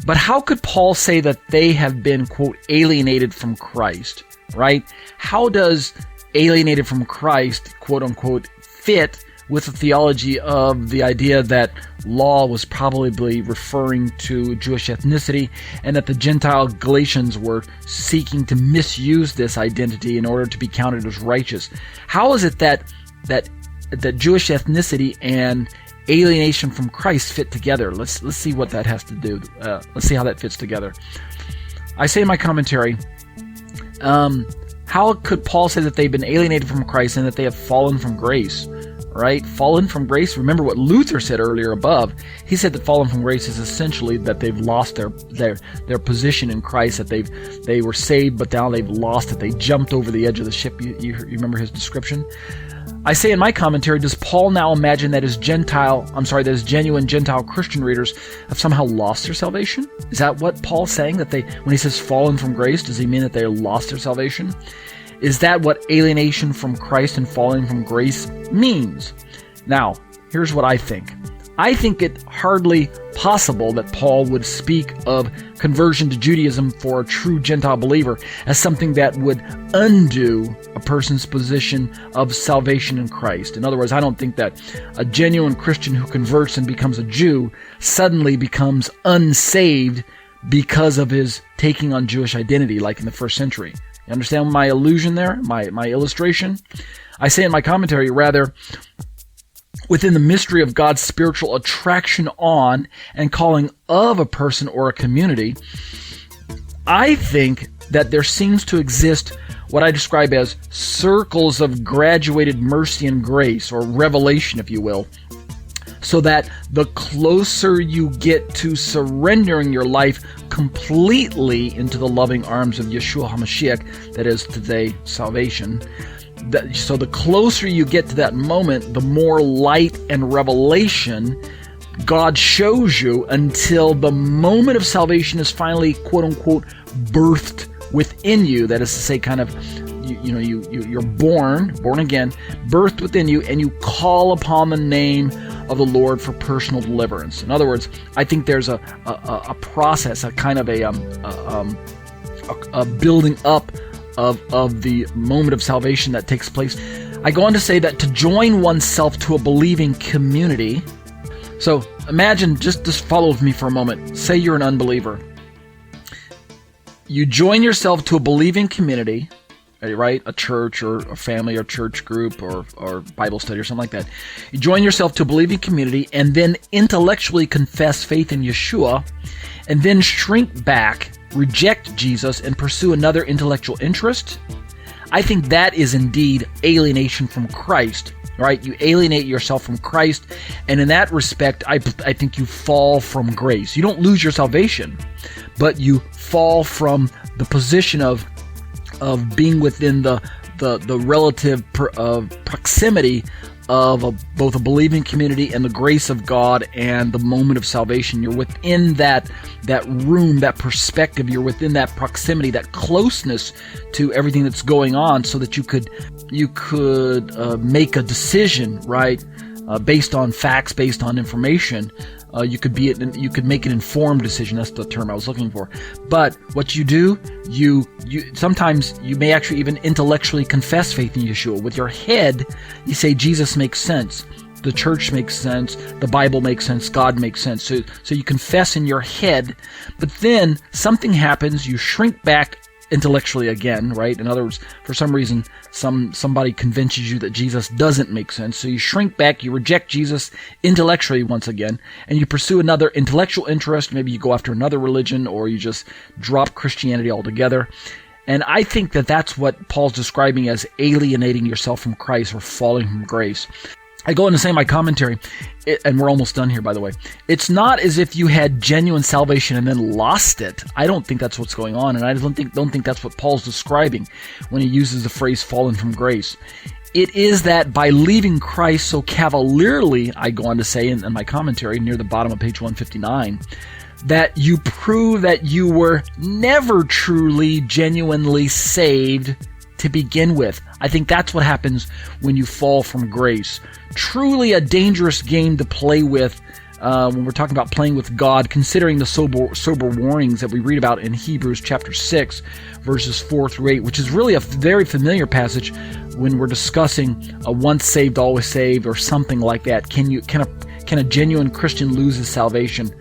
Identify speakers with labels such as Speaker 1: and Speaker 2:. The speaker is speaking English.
Speaker 1: But how could Paul say that they have been, quote, alienated from Christ, right? How does alienated from Christ, quote unquote, fit with the theology of the idea that law was probably referring to Jewish ethnicity and that the Gentile Galatians were seeking to misuse this identity in order to be counted as righteous? How is it that Jewish ethnicity and alienation from Christ fit together? Let's see what that has to do. Let's see how that fits together. I say in my commentary, how could Paul say that they've been alienated from Christ and that they have fallen from grace? Right? Fallen from grace. Remember what Luther said earlier above. He said that fallen from grace is essentially that they've lost their position in Christ, that they were saved, but now they've lost it. They jumped over the edge of the ship. You remember his description? I say in my commentary, does Paul now imagine that his genuine Gentile Christian readers have somehow lost their salvation? Is that what Paul's saying? That when he says fallen from grace, does he mean that they lost their salvation? Is that what alienation from Christ and falling from grace means? Now, here's what I think. I think it hardly possible that Paul would speak of conversion to Judaism for a true Gentile believer as something that would undo a person's position of salvation in Christ. In other words, I don't think that a genuine Christian who converts and becomes a Jew suddenly becomes unsaved because of his taking on Jewish identity like in the first century. You understand my allusion there? My illustration? I say in my commentary, rather, within the mystery of God's spiritual attraction on and calling of a person or a community, I think that there seems to exist what I describe as circles of graduated mercy and grace, or revelation, if you will, so that the closer you get to surrendering your life completely into the loving arms of Yeshua HaMashiach, that is today salvation, so the closer you get to that moment, the more light and revelation God shows you until the moment of salvation is finally, quote unquote, birthed within you. That is to say, kind of, you're born again, birthed within you, and you call upon the name of the Lord for personal deliverance. In other words, I think there's a process, a kind of a building up of the moment of salvation that takes place. I go on to say that to join oneself to a believing community. So imagine, just follow with me for a moment. Say you're an unbeliever. You join yourself to a believing community, right? A church or a family or church group or Bible study or something like that. You join yourself to a believing community and then intellectually confess faith in Yeshua and then shrink back, reject Jesus, and pursue another intellectual interest. I think that is indeed alienation from Christ, right? You alienate yourself from Christ, and in that respect, I think you fall from grace. You don't lose your salvation, but you fall from the position of being within the relative proximity of both a believing community and the grace of God and the moment of salvation. You're within that room, that perspective. You're within that proximity, that closeness to everything that's going on, so that you could make a decision, right, based on facts, based on information. You could make an informed decision. That's the term I was looking for. But what you do, you sometimes you may actually even intellectually confess faith in Yeshua. With your head, you say Jesus makes sense, the church makes sense, the Bible makes sense, God makes sense. So you confess in your head, but then something happens. You shrink back intellectually again, right? In other words, for some reason, somebody convinces you that Jesus doesn't make sense. So you shrink back, you reject Jesus intellectually once again, and you pursue another intellectual interest. Maybe you go after another religion, or you just drop Christianity altogether. And I think that that's what Paul's describing as alienating yourself from Christ or falling from grace. I go on to say in my commentary, and we're almost done here, by the way, it's not as if you had genuine salvation and then lost it. I don't think that's what's going on, and I don't think that's what Paul's describing when he uses the phrase fallen from grace. It is that by leaving Christ so cavalierly, I go on to say in my commentary near the bottom of page 159, that you prove that you were never truly, genuinely saved to begin with. I think that's what happens when you fall from grace. Truly a dangerous game to play with when we're talking about playing with God, considering the sober warnings that we read about in Hebrews chapter 6, verses 4 through 8, which is really a very familiar passage when we're discussing a once saved, always saved, or something like that. Can a genuine Christian lose his salvation?